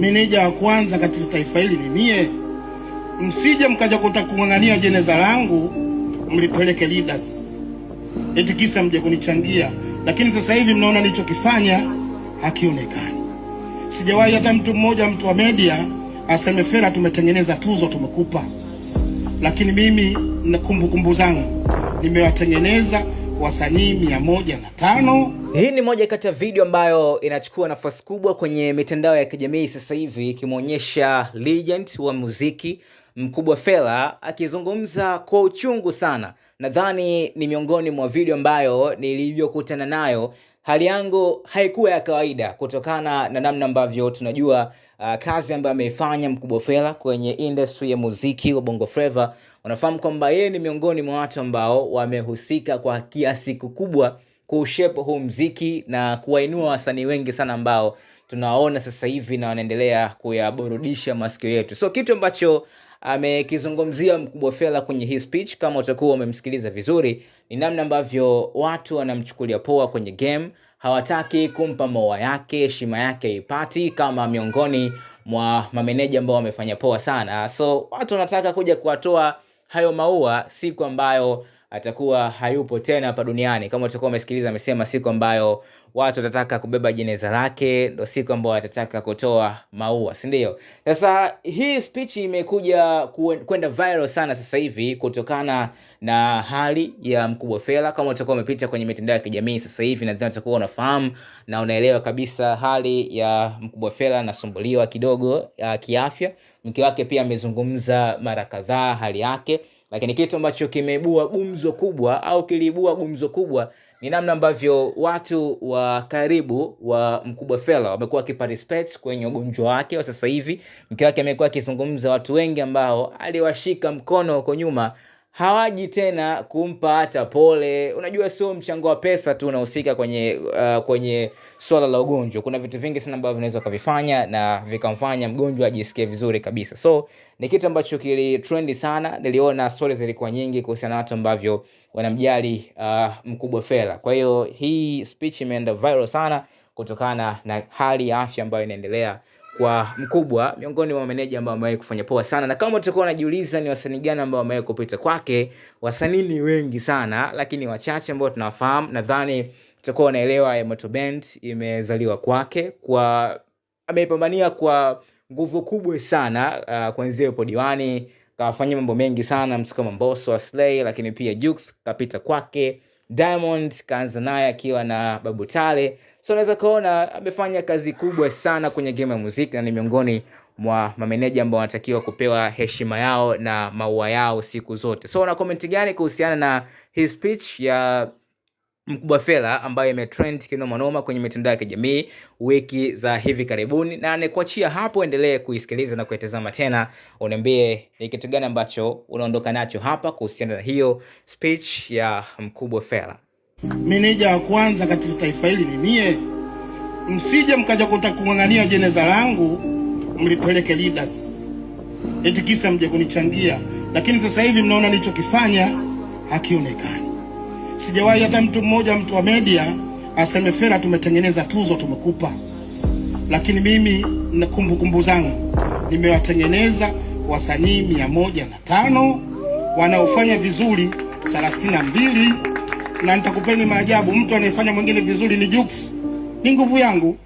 meneja wa kwanza katika taifa hili ni mie. Msije mkaja kung'ang'ania jeneza langu mlipeleke leaders eti kisa mje kunichangia, lakini sasa hivi mnaona nilichokifanya hakionekani. Sijawahi hata mtu mmoja, mtu wa media aseme Fera tumetengeneza tuzo tumekupa, lakini mimi na kumbukumbu zangu nimewatengeneza wasanii 105. Hii ni moja kati ya video ambayo inachukua nafasi kubwa kwenye mitandao ya kijamii sasa hivi, ikimwonyesha legend wa muziki Mkubwa Fella akizungumza kwa uchungu sana. Nadhani ni miongoni mwa video ambayo nilivyokutana nayo hali yangu haikuwa ya kawaida, kutokana na namna ambavyo tunajua kazi ambayo ameifanya Mkubwa Fella kwenye industry ya muziki wa Bongo Flava. Unafahamu kwamba yeye ni miongoni mwa watu ambao wamehusika kwa kiasi kikubwa kushape huu muziki na kuwainua wasanii wengi sana ambao tunaona sasa hivi na wanaendelea kuyaburudisha masikio yetu. So kitu ambacho amekizungumzia Mkubwa Fella kwenye hii speech, kama utakuwa umemsikiliza vizuri, ni namna ambavyo watu wanamchukulia poa kwenye game. Hawataki kumpa maua yake, heshima yake ipati kama miongoni mwa mameneja ambao wamefanya poa sana. So watu wanataka kuja kuwatoa hayo maua siku ambayo atakuwa hayupo tena hapa duniani. Kama utakuwa umesikiliza, amesema siku ambayo watu watataka kubeba jeneza lake ndio siku ambayo watataka kutoa maua, si ndio? Sasa hii speech imekuja kwenda viral sana sasa hivi kutokana na hali ya Mkubwa Fella. Kama utakuwa umepita kwenye mitandao ya kijamii sasa hivi, nadhani utakuwa unafahamu na unaelewa kabisa hali ya Mkubwa Fella, anasumbuliwa kidogo kiafya. Mke wake pia amezungumza mara kadhaa hali yake, lakini kitu ambacho kimeibua gumzo kubwa au kiliibua gumzo kubwa ni namna ambavyo watu wa karibu wa Mkubwa Fella wamekuwa wakiparticipate kwenye ugonjwa wake wa sasa hivi. Mke wake amekuwa akizungumza, watu wengi ambao aliwashika mkono huko nyuma hawaji tena kumpa hata pole. Unajua sio mchango wa pesa tu unahusika kwenye swala la ugonjwa. Kuna vitu vingi sana ambavyo vinaweza kuvifanya na vikamfanya mgonjwa ajisikie vizuri kabisa. So ni kitu ambacho kilitrendi sana. Niliona stories zilikuwa nyingi kuhusiana na watu ambavyo wanamjali Mkubwa Fella. Kwa hiyo hii speech imeenda viral sana kutokana na hali ya afya ambayo inaendelea kwa Mkubwa, miongoni mwa meneja ambao wamewahi kufanya poa sana. Na kama utakuwa unajiuliza ni wasanii gani ambao wamewahi kupita kwake, wasanii ni wengi sana, lakini wachache ambao tunawafahamu nadhani utakuwa unaelewa. ya Moto Band imezaliwa kwake, ameipambania kwa nguvu kubwa sana kuanzia yupo Diwani, kafanya mambo mengi sana, mtu kama Mbosso, Slay, lakini pia Jux kapita kwake. Diamond kaanza naye akiwa na Babu Tale. So unaweza kuona amefanya kazi kubwa sana kwenye game ya muziki na ni miongoni mwa mameneja ambao wanatakiwa kupewa heshima yao na maua yao siku zote. So una comment gani kuhusiana na hii speech ya Mkubwa Fella ambayo imetrend kinoma noma kwenye mitandao ya kijamii wiki za hivi karibuni? Na nikuachia hapo, endelee kuisikiliza na kuitazama tena, uniambie ni kitu gani ambacho unaondoka nacho hapa kuhusiana na hiyo speech ya Mkubwa Fella. Meneja wa kwanza katika taifa hili ni mie. Msije mkaja kung'ang'ania jeneza langu mlipeleke leaders eti kisa mje kunichangia, lakini sasa hivi mnaona nilichokifanya hakionekani. Sijawahi hata mtu mmoja, mtu wa media aseme Fera tumetengeneza tuzo tumekupa, lakini mimi na kumbukumbu zangu nimewatengeneza wasanii 105 wanaofanya vizuri 32, na nitakupeni maajabu, mtu anayefanya mwingine vizuri ni Jux. Ni nguvu yangu.